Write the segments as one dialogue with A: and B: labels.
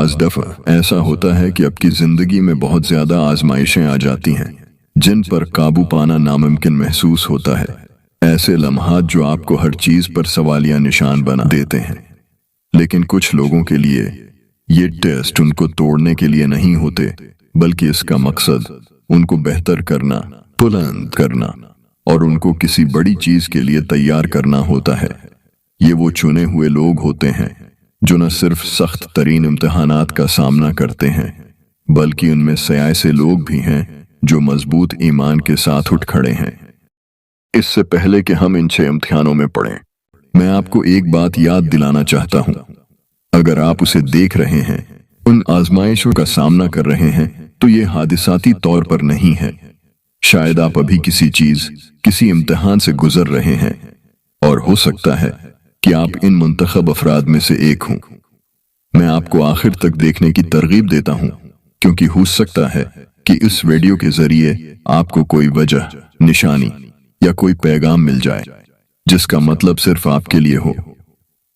A: بعض دفعہ ایسا ہوتا ہے کہ آپ کی زندگی میں بہت زیادہ آزمائشیں آ جاتی ہیں جن پر قابو پانا ناممکن محسوس ہوتا ہے۔ ایسے لمحات جو آپ کو ہر چیز پر سوالیہ نشان بنا دیتے ہیں، لیکن کچھ لوگوں کے لیے یہ ٹیسٹ ان کو توڑنے کے لیے نہیں ہوتے، بلکہ اس کا مقصد ان کو بہتر کرنا، بلند کرنا اور ان کو کسی بڑی چیز کے لیے تیار کرنا ہوتا ہے۔ یہ وہ چنے ہوئے لوگ ہوتے ہیں جو نہ صرف سخت ترین امتحانات کا سامنا کرتے ہیں، بلکہ ان میں سے ایسے لوگ بھی ہیں جو مضبوط ایمان کے ساتھ اٹھ کھڑے ہیں۔ اس سے پہلے کہ ہم ان 6 امتحانوں میں پڑیں، میں آپ کو ایک بات یاد دلانا چاہتا ہوں۔ اگر آپ اسے دیکھ رہے ہیں، ان آزمائشوں کا سامنا کر رہے ہیں، تو یہ حادثاتی طور پر نہیں ہے۔ شاید آپ ابھی کسی امتحان سے گزر رہے ہیں، اور ہو سکتا ہے کہ آپ ان منتخب افراد میں سے ایک ہوں۔ میں آپ کو آخر تک دیکھنے کی ترغیب دیتا ہوں، کیونکہ ہو سکتا ہے کہ اس ویڈیو کے ذریعے آپ کو کوئی وجہ، نشانی یا کوئی پیغام مل جائے جس کا مطلب صرف آپ کے لیے ہو۔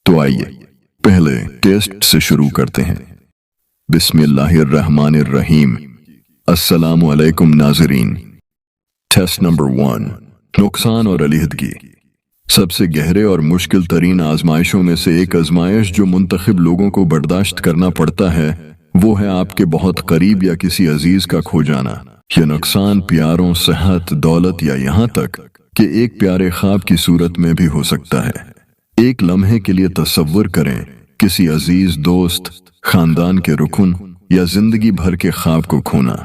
A: تو آئیے پہلے ٹیسٹ سے شروع کرتے ہیں۔ بسم اللہ الرحمن الرحیم۔ السلام علیکم ناظرین۔ ٹیسٹ نمبر 1، نقصان اور علیحدگی۔ سب سے گہرے اور مشکل ترین آزمائشوں میں سے ایک آزمائش جو منتخب لوگوں کو برداشت کرنا پڑتا ہے، وہ ہے آپ کے بہت قریب یا کسی عزیز کا کھو جانا۔ یہ نقصان پیاروں، صحت، دولت یا یہاں تک کہ ایک پیارے خواب کی صورت میں بھی ہو سکتا ہے۔ ایک لمحے کے لیے تصور کریں کسی عزیز دوست، خاندان کے رکن یا زندگی بھر کے خواب کو کھونا۔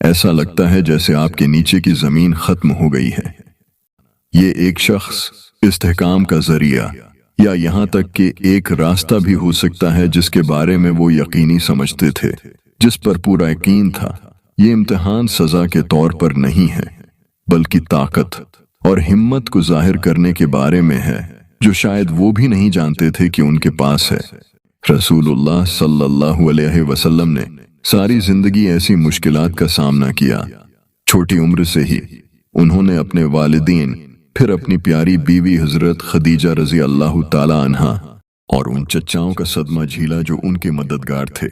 A: ایسا لگتا ہے جیسے آپ کے نیچے کی زمین ختم ہو گئی ہے۔ یہ ایک شخص، استحکام کا ذریعہ یا یہاں تک کہ ایک راستہ بھی ہو سکتا ہے جس کے بارے میں وہ یقینی سمجھتے تھے، جس پر پورا یقین تھا۔ یہ امتحان سزا کے طور پر نہیں ہے، بلکہ طاقت اور ہمت کو ظاہر کرنے کے بارے میں ہے جو شاید وہ بھی نہیں جانتے تھے کہ ان کے پاس ہے۔ رسول اللہ صلی اللہ علیہ وسلم نے ساری زندگی ایسی مشکلات کا سامنا کیا۔ چھوٹی عمر سے ہی انہوں نے اپنے والدین، پھر اپنی پیاری بیوی حضرت خدیجہ رضی اللہ تعالی عنہا اور ان چچاؤں کا صدمہ جھیلا جو ان کے مددگار تھے۔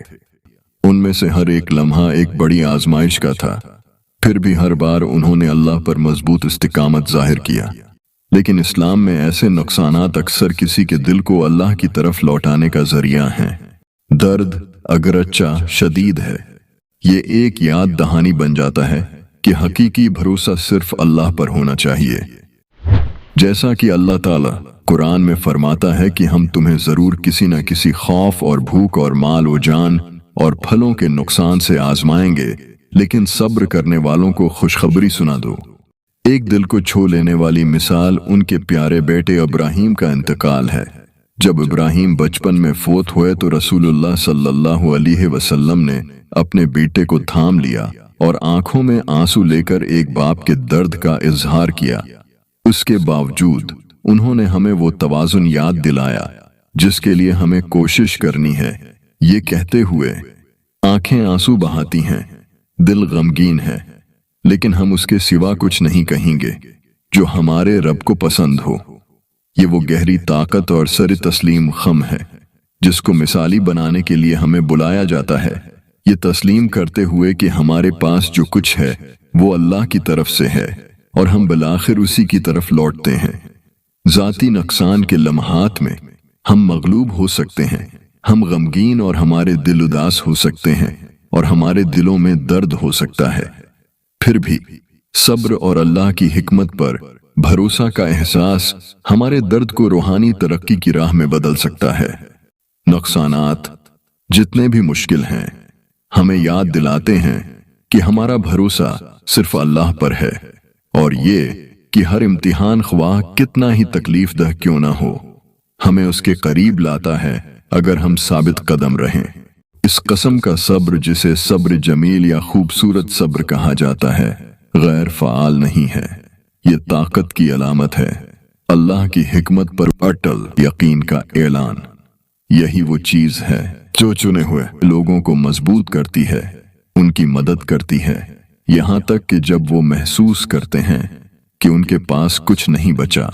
A: ان میں سے ہر ایک لمحہ ایک بڑی آزمائش کا تھا، پھر بھی ہر بار انہوں نے اللہ پر مضبوط استقامت ظاہر کیا۔ لیکن اسلام میں ایسے نقصانات اکثر کسی کے دل کو اللہ کی طرف لوٹانے کا ذریعہ ہیں۔ درد اگرچہ شدید ہے، یہ ایک یاد دہانی بن جاتا ہے کہ حقیقی بھروسہ صرف اللہ پر ہونا چاہیے۔ جیسا کہ اللہ تعالیٰ قرآن میں فرماتا ہے کہ ہم تمہیں ضرور کسی نہ کسی خوف اور بھوک اور مال و جان اور پھلوں کے نقصان سے آزمائیں گے، لیکن صبر کرنے والوں کو خوشخبری سنا دو۔ ایک دل کو چھو لینے والی مثال ان کے پیارے بیٹے ابراہیم کا انتقال ہے۔ جب ابراہیم بچپن میں فوت ہوئے تو رسول اللہ صلی اللہ علیہ وسلم نے اپنے بیٹے کو تھام لیا اور آنکھوں میں آنسو لے کر ایک باپ کے درد کا اظہار کیا۔ اس کے باوجود انہوں نے ہمیں وہ توازن یاد دلایا جس کے لیے ہمیں کوشش کرنی ہے، یہ کہتے ہوئے، آنکھیں آنسو بہاتی ہیں، دل غمگین ہے، لیکن ہم اس کے سوا کچھ نہیں کہیں گے جو ہمارے رب کو پسند ہو۔ یہ وہ گہری طاقت اور سر تسلیم خم ہے جس کو مثالی بنانے کے لیے ہمیں بلایا جاتا ہے، یہ تسلیم کرتے ہوئے کہ ہمارے پاس جو کچھ ہے وہ اللہ کی طرف سے ہے اور ہم بالآخر اسی کی طرف لوٹتے ہیں۔ ذاتی نقصان کے لمحات میں ہم مغلوب ہو سکتے ہیں، ہم غمگین اور ہمارے دل اداس ہو سکتے ہیں اور ہمارے دلوں میں درد ہو سکتا ہے۔ پھر بھی صبر اور اللہ کی حکمت پر بھروسہ کا احساس ہمارے درد کو روحانی ترقی کی راہ میں بدل سکتا ہے۔ نقصانات جتنے بھی مشکل ہیں ہمیں یاد دلاتے ہیں کہ ہمارا بھروسہ صرف اللہ پر ہے، اور یہ کہ ہر امتحان خواہ کتنا ہی تکلیف دہ کیوں نہ ہو، ہمیں اس کے قریب لاتا ہے اگر ہم ثابت قدم رہیں۔ اس قسم کا صبر، جسے صبر جمیل یا خوبصورت صبر کہا جاتا ہے، غیر فعال نہیں ہے، یہ طاقت کی علامت ہے، اللہ کی حکمت پر اٹل یقین کا اعلان۔ یہی وہ چیز ہے جو چنے ہوئے لوگوں کو مضبوط کرتی ہے، ان کی مدد کرتی ہے، یہاں تک کہ جب وہ محسوس کرتے ہیں کہ ان کے پاس کچھ نہیں بچا۔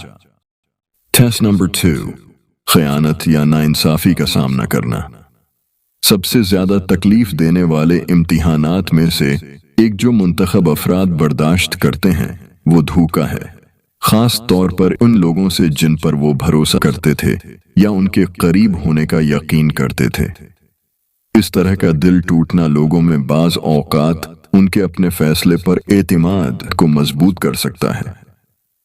A: ٹیسٹ نمبر 2، خیانت یا ناانصافی کا سامنا کرنا۔ सबसे ज्यादा तकलीफ देने वाले इम्तिहानात में से एक जो मुंतखब अफराद बर्दाश्त करते हैं वो धोखा है, खास तौर पर उन लोगों से जिन पर वो भरोसा करते थे या उनके करीब होने का यकीन करते थे। इस तरह का दिल टूटना लोगों में बाज औकात उनके अपने फैसले पर एतिमाद को मजबूत कर सकता है,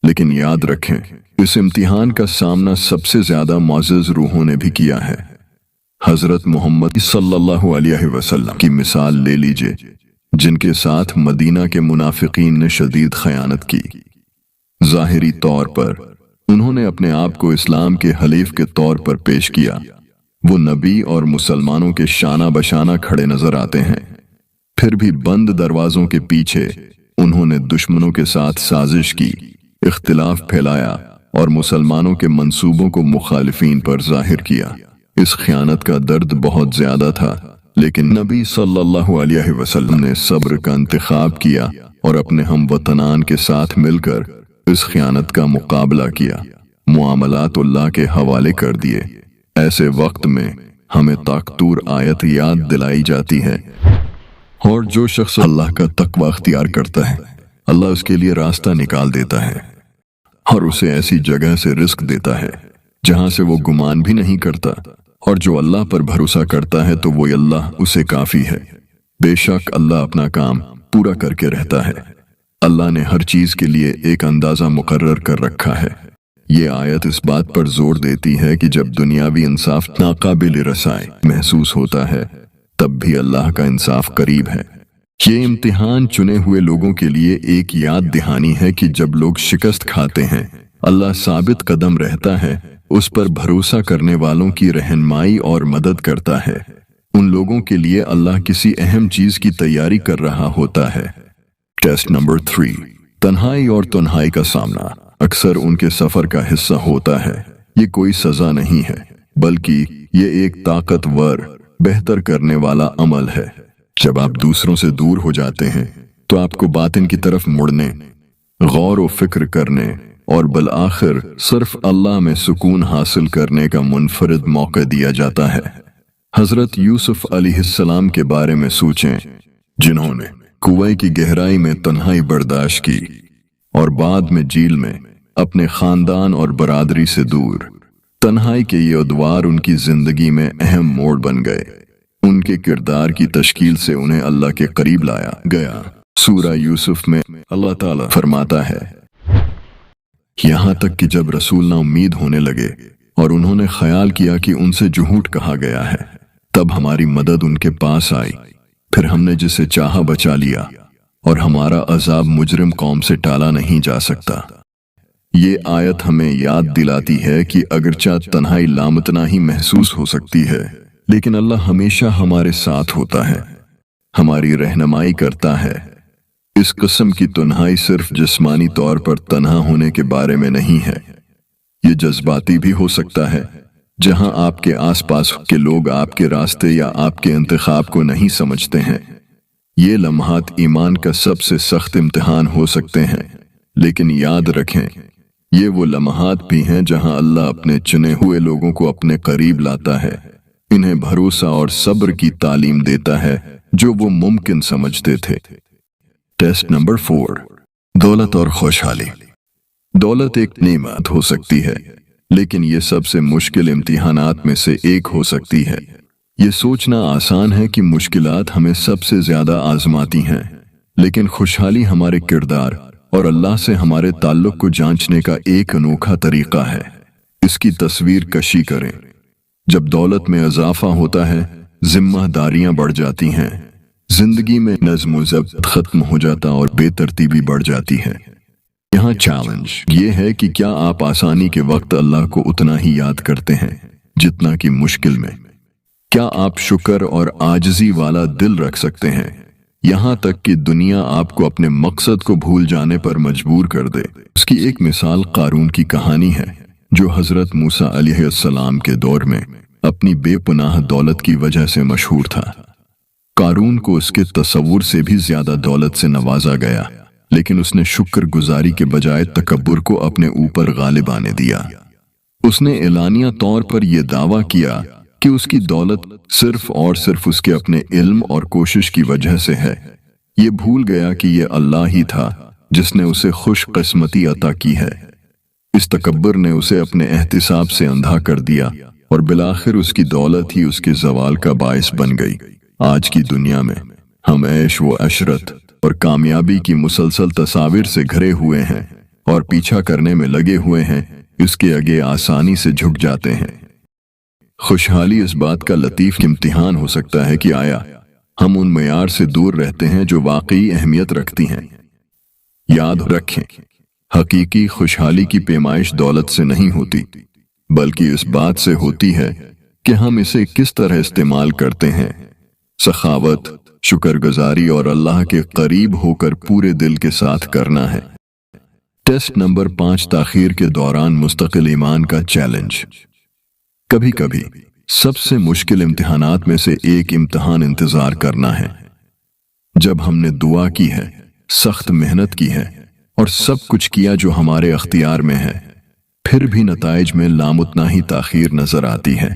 A: लेकिन याद रखें इस इम्तिहान का सामना सबसे ज्यादा मुअज़्ज़ज़ रूहों ने भी किया है। हजरत मोहम्मद सल्लल्लाहु अलैहि वसल्लम की मिसाल ले लीजिए, जिनके साथ मदीना के मुनाफिकीन ने शदीद खयानत की। ज़ाहिरी तौर पर उन्होंने अपने आप को इस्लाम के हलीफ के तौर पर पेश किया। वो नबी और मुसलमानों के शाना बशाना खड़े नजर आते हैं, फिर भी बंद दरवाजों के पीछे उन्होंने दुश्मनों के साथ साजिश की, इख्तिलाफ फैलाया और मुसलमानों के मंसूबों को मुखालिफीन पर जाहिर किया। इस खयानत का दर्द बहुत ज्यादा था, लेकिन नबी सल्लल्लाहु अलैहि वसल्लम ने सब्र का इंतखाब किया और अपने हमवतनान के साथ मिलकर इस खयानत का मुकाबला किया, मुआमलात अल्लाह के हवाले कर दिए। ऐसे वक्त में हमें ताकतूर आयत याद दिलाई जाती है, और जो शख्स अल्लाह का तकवा अख्तियार करता है अल्लाह उसके लिए रास्ता निकाल देता है और उसे ऐसी जगह से रिस्क देता है जहां से वो गुमान भी नहीं करता, और जो अल्लाह पर भरोसा करता है तो वो अल्लाह उसे काफी है। बेशक अल्लाह अपना काम पूरा करके रहता है। अल्लाह ने हर चीज के लिए एक अंदाजा मुकर्रर कर रखा है। ये आयत इस बात पर जोर देती है कि जब दुनियावी इंसाफ नाकाबिल रसाई महसूस होता है तब भी अल्लाह का इंसाफ करीब है। ये इम्तिहान चुने हुए लोगों के लिए एक याद दहानी है कि जब लोग शिकस्त खाते हैं अल्लाह साबित कदम रहता है, उस पर भरोसा करने वालों की रहनुमाई और मदद करता है। उन लोगों के लिए अल्लाह किसी अहम चीज की तैयारी कर रहा होता है। टेस्ट नंबर 3, तन्हाई और तन्हाई का सामना अक्सर उनके सफर का हिस्सा होता है। ये कोई सजा नहीं है, बल्कि ये एक ताकतवर बेहतर करने वाला अमल है। जब आप दूसरों से दूर हो जाते हैं तो आपको बातिन की तरफ मुड़ने, गौर व फिक्र करने और बल-आखिर सिर्फ अल्लाह में सुकून हासिल करने का मुनफरिद मौका दिया जाता है। हजरत यूसुफ अलैहिस्सलाम के बारे में सोचें, जिन्होंने कुएं की गहराई में तन्हाई बर्दाश्त की और बाद में झील में अपने खानदान और बरादरी से दूर। तन्हाई के ये अदवार उनकी जिंदगी में अहम मोड़ बन गए। उनके किरदार की तश्कील से उन्हें अल्लाह के करीब लाया गया। सूरा यूसुफ में अल्लाह ताला फरमाता है, यहाँ तक कि जब रसूल ना उम्मीद होने लगे और उन्होंने ख्याल किया कि उनसे झूठ कहा गया है, तब हमारी मदद उनके पास आई। फिर हमने जिसे चाहा बचा लिया और हमारा अजाब मुजरिम कौम से टाला नहीं जा सकता। ये आयत हमें याद दिलाती है कि अगरचा तन्हाई लामतना ही महसूस हो सकती है, लेकिन अल्लाह हमेशा हमारे साथ होता है, हमारी रहनुमाई करता है। इस किस्म की तन्हाई सिर्फ जिस्मानी तौर पर तन्हा होने के बारे में नहीं है, ये जज्बाती भी हो सकता है, जहां आपके आसपास के लोग आपके रास्ते या आपके इंतखाब को नहीं समझते हैं। ये लम्हात ईमान का सबसे सख्त इम्तिहान हो सकते हैं, लेकिन याद रखें ये वो लम्हात भी हैं जहां अल्लाह अपने चुने हुए लोगों को अपने करीब लाता है, इन्हें भरोसा और सब्र की तालीम देता है जो वो मुमकिन समझते थे। टेस्ट नंबर 4, दौलत और खुशहाली। दौलत एक नेमत हो सकती है, लेकिन ये सबसे मुश्किल इम्तिहानात में से एक हो सकती है। ये सोचना आसान है कि मुश्किलात हमें सबसे ज्यादा आजमाती हैं, लेकिन खुशहाली हमारे किरदार और अल्लाह से हमारे ताल्लुक को जांचने का एक अनोखा तरीका है। इसकी तस्वीर कशी करें। जब दौलत में इजाफा होता है, जिम्मेदारियां बढ़ जाती हैं, जिंदगी में नज़्म व ज़ब्त खत्म हो जाता और बेतरतीबी बढ़ जाती है। यहाँ चैलेंज ये है कि क्या आप आसानी के वक्त अल्लाह को उतना ही याद करते हैं जितना कि मुश्किल में? क्या आप शुक्र और आजिज़ी वाला दिल रख सकते हैं, यहाँ तक कि दुनिया आपको अपने मकसद को भूल जाने पर मजबूर कर दे? उसकी एक मिसाल कारून की कहानी है, जो हजरत मूसा अलैहिस्सलाम के दौर में अपनी बेपनाह दौलत की वजह से मशहूर था। कारून को उसके तसव्वुर से भी ज्यादा दौलत से नवाजा गया, लेकिन उसने शुक्रगुजारी के बजाय तकब्बुर को अपने ऊपर गालिब आने दिया। उसने एलानिया तौर पर यह दावा किया कि उसकी दौलत सिर्फ और सिर्फ उसके अपने इल्म और कोशिश की वजह से है। ये भूल गया कि ये अल्लाह ही था जिसने उसे खुशकिस्मती अता की है। इस तकब्बुर ने उसे अपने एहतिसाब से अंधा कर दिया और बिलाखिर उसकी दौलत ही उसके जवाल का बाइस बन गई। आज की दुनिया में हम ऐश व अशरत और कामयाबी की मुसलसल तस्वीर से घिरे हुए हैं और पीछा करने में लगे हुए हैं, इसके आगे आसानी से झुक जाते हैं। खुशहाली इस बात का लतीफ इम्तिहान हो सकता है कि आया हम उन मयार से दूर रहते हैं जो वाकई अहमियत रखती हैं। याद रखें, हकीकी खुशहाली की पैमाइश दौलत से नहीं होती, बल्कि इस बात से होती है कि हम इसे किस तरह इस्तेमाल करते हैं। सखावत, शुक्रगुजारी और अल्लाह के करीब होकर पूरे दिल के साथ करना है। टेस्ट नंबर 5, ताखीर के दौरान मुस्तकिल ईमान का चैलेंज। कभी कभी सबसे मुश्किल इम्तिहानात में से एक इम्तिहान इंतजार करना है। जब हमने दुआ की है, सख्त मेहनत की है और सब कुछ किया जो हमारे अख्तियार में है, फिर भी नताइज में लामुतनाही ताखीर नजर आती है।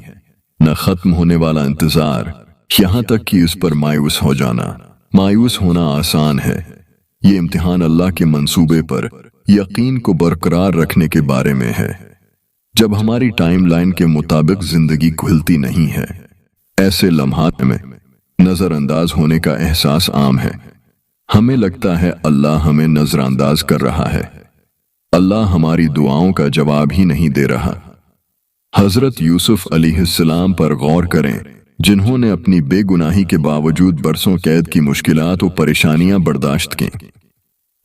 A: न खत्म होने वाला इंतजार, यहां तक कि इस पर मायूस हो जाना। मायूस होना आसान है। ये इम्तिहान अल्लाह के मंसूबे पर यकीन को बरकरार रखने के बारे में है। जब हमारी टाइमलाइन के मुताबिक जिंदगी खुलती नहीं है, ऐसे लम्हात में नजरअंदाज होने का एहसास आम है। हमें लगता है अल्लाह हमें नजरअंदाज कर रहा है, अल्लाह हमारी दुआओं का जवाब ही नहीं दे रहा। हजरत यूसुफ अलैहिस्सलाम पर गौर करें, जिन्होंने अपनी बेगुनाही के बावजूद बरसों कैद की मुश्किलात और परेशानियां बर्दाश्त की।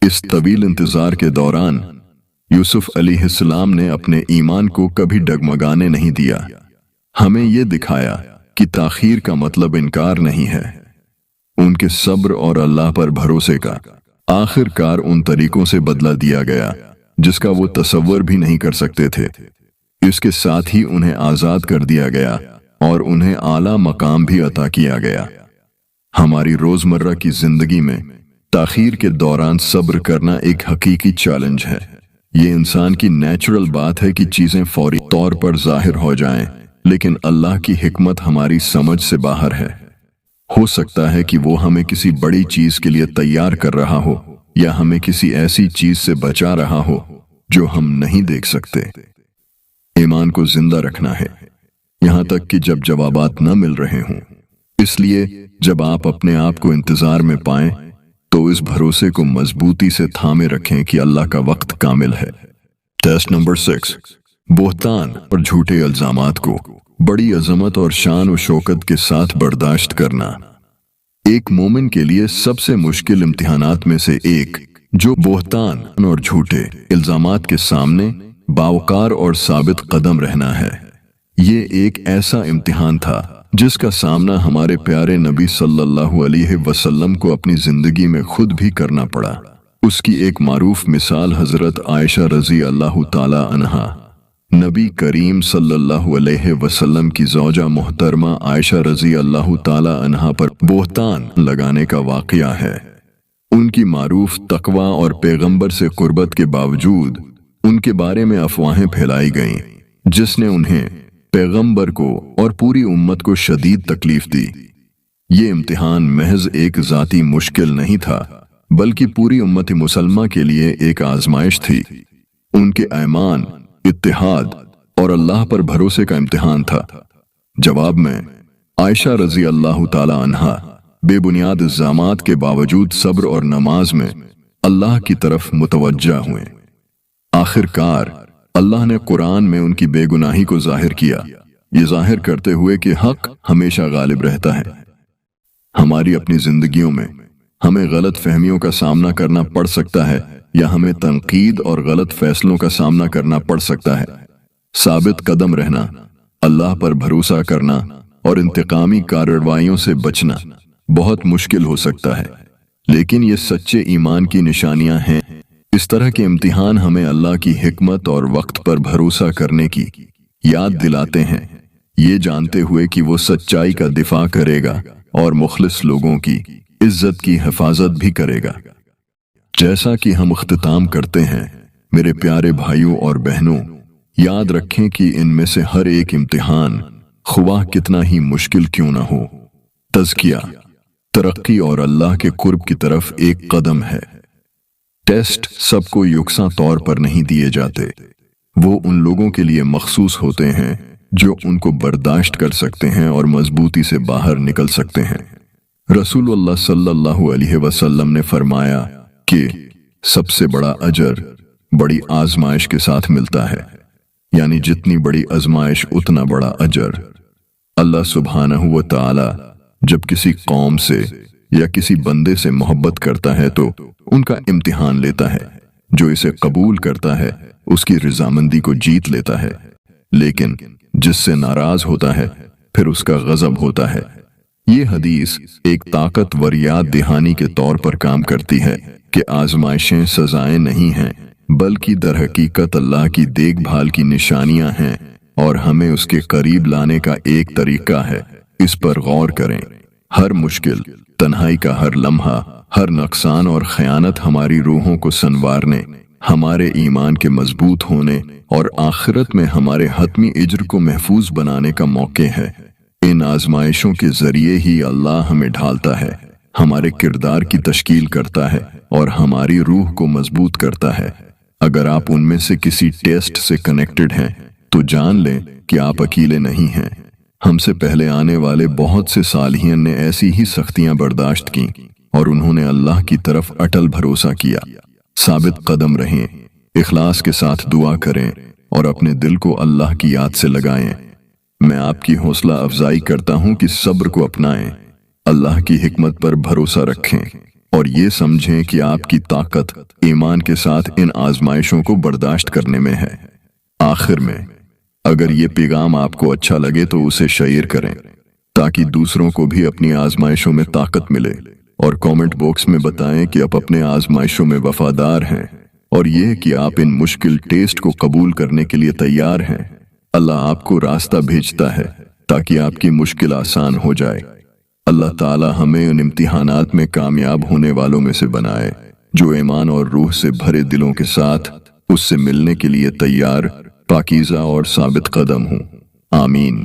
A: इस तवील इंतजार के दौरान यूसुफ अलैहिस्सलाम ने अपने ईमान को कभी डगमगाने नहीं दिया। हमें यह दिखाया कि ताखीर का मतलब इनकार नहीं है। उनके सब्र और अल्लाह पर भरोसे का आखिरकार उन तरीकों से बदला दिया गया जिसका वो तसव्वुर भी नहीं कर सकते थे। इसके साथ ही उन्हें आजाद कर दिया गया और उन्हें आला मकाम भी अता किया गया। हमारी रोजमर्रा की जिंदगी में ताखीर के दौरान सब्र करना एक हकीकी चैलेंज है। ये इंसान की नेचुरल बात है कि चीजें फौरी तौर पर जाहिर हो जाएं, लेकिन अल्लाह की हिकमत हमारी समझ से बाहर है। हो सकता है कि वो हमें किसी बड़ी चीज के लिए तैयार कर रहा हो या हमें किसी ऐसी चीज से बचा रहा हो जो हम नहीं देख सकते। ईमान को जिंदा रखना है, यहां तक कि जब जवाबात न मिल रहे हों। इसलिए जब आप अपने आप को इंतजार में पाएं तो इस भरोसे को मजबूती से थामे रखें कि अल्लाह का वक्त कामिल है। टेस्ट नंबर 6, बोहतान और झूठे इल्जामात को बड़ी अजमत और शान और शौकत के साथ बर्दाश्त करना एक मोमिन के लिए सबसे मुश्किल इम्तिहानात में से एक, जो बोहतान और झूठे इल्जामात के सामने बावकार और साबित कदम रहना है। ये एक ऐसा इम्तिहान था जिसका सामना हमारे प्यारे नबी सल्लल्लाहु अलैहि वसल्लम को अपनी जिंदगी में खुद भी करना पड़ा। उसकी एक मारूफ मिसाल हजरत आयशा रजी अल्लाह ताला अन्हा, नबी करीम सल्लल्लाहु अलैहि वसल्लम की ज़ौजा मोहतरमा आयशा रजी अल्लाह ताला अन्हा पर बोहतान लगाने का वाक़या है। उनकी मारूफ तकवा और पैगंबर से कुर्बत के बावजूद उनके बारे में अफवाहें फैलाई गईं, जिसने उन्हें, पैगंबर को और पूरी उम्मत को शदीद तकलीफ दी। ये इम्तिहान महज एक जाती मुश्किल नहीं था, बल्कि पूरी उम्मत मुसलमा के लिए एक आजमाइश थी। उनके ईमान, इत्तिहाद और अल्लाह पर भरोसे का इम्तिहान था। जवाब में आयशा रजी अल्लाह ताला अन्हा बेबुनियाद इल्जामात के बावजूद सब्र और नमाज में अल्लाह की तरफ मुतवज्जा हुए। आखिरकार अल्लाह ने कुरान में उनकी बेगुनाही को जाहिर किया, ये जाहिर करते हुए कि हक हमेशा गालिब रहता है। हमारी अपनी जिंदगियों में हमें गलत फहमियों का सामना करना पड़ सकता है या हमें तनकीद और गलत फैसलों का सामना करना पड़ सकता है। साबित कदम रहना, अल्लाह पर भरोसा करना और इंतकामी कार्रवाइयों से बचना बहुत मुश्किल हो सकता है, लेकिन ये सच्चे ईमान की निशानियां हैं। इस तरह के इम्तिहान हमें अल्लाह की हिकमत और वक्त पर भरोसा करने की याद दिलाते हैं, ये जानते हुए कि वो सच्चाई का दिफा करेगा और मुखलिस लोगों की इज्जत की हिफाजत भी करेगा। जैसा कि हम इख्तिताम करते हैं, मेरे प्यारे भाइयों और बहनों, याद रखें कि इनमें से हर एक इम्तिहान ख्वाह कितना ही मुश्किल क्यों न हो। तज़किया, तरक्की और अल्लाह के कुर्ब की तरफ एक कदम है। टेस्ट सबको यकसा तौर पर नहीं दिए जाते, वो उन लोगों के लिए मखसूस होते हैं जो उनको बर्दाश्त कर सकते हैं और मजबूती से बाहर निकल सकते हैं। रसूलुल्लाह सल्लल्लाहु अलैहि वसल्लम ने फरमाया कि सबसे बड़ा अजर बड़ी आजमाइश के साथ मिलता है, यानी जितनी बड़ी आजमाइश उतना बड़ा अजर। अल्लाह सुब्हानहू व तआला जब किसी कौम से या किसी बंदे से मोहब्बत करता है तो उनका इम्तिहान लेता है। जो इसे कबूल करता है उसकी रजामंदी को जीत लेता है, लेकिन जिससे नाराज होता है फिर उसका गजब होता है। ये हदीस एक ताकतवर याद दहानी के तौर पर काम करती है कि आजमाइशें सजाएं नहीं हैं, बल्कि दर हकीकत अल्लाह की देखभाल की निशानियां हैं और हमें उसके करीब लाने का एक तरीका है। इस पर गौर करें। हर मुश्किल, तन्हाई का हर लम्हा, हर नुकसान और खयानत हमारी रूहों को संवारने, हमारे ईमान के मजबूत होने और आखिरत में हमारे हतमी इज्र को महफूज बनाने का मौके है। इन आजमाइशों के जरिए ही अल्लाह हमें ढालता है, हमारे किरदार की तश्कील करता है और हमारी रूह को मजबूत करता है। अगर आप उनमें से किसी टेस्ट से कनेक्टेड हैं तो जान लें कि आप अकेले नहीं हैं। हमसे पहले आने वाले बहुत से सालिहीन ने ऐसी ही सख्तियां बर्दाश्त की और उन्होंने अल्लाह की तरफ अटल भरोसा किया। साबित कदम रहें, इखलास के साथ दुआ करें और अपने दिल को अल्लाह की याद से लगाएं। मैं आपकी हौसला अफजाई करता हूं कि सब्र को अपनाएं, अल्लाह की हिकमत पर भरोसा रखें और ये समझें कि आपकी ताकत ईमान के साथ इन आजमाइशों को बर्दाश्त करने में है। आखिर में, अगर ये पैगाम आपको अच्छा लगे तो उसे शेयर करें ताकि दूसरों को भी अपनी आजमाइशों में ताकत मिले, और कमेंट बॉक्स में बताएं कि आप अपने आजमाइशों में वफादार हैं और यह कि आप इन मुश्किल टेस्ट को कबूल करने के लिए तैयार हैं। अल्लाह आपको रास्ता भेजता है ताकि आपकी मुश्किल आसान हो जाए। अल्लाह ताला हमें उन इम्तिहानात में कामयाब होने वालों में से बनाए जो ईमान और रूह से भरे दिलों के साथ उससे मिलने के लिए तैयार, पाकीज़ा और साबित कदम हों। आमीन।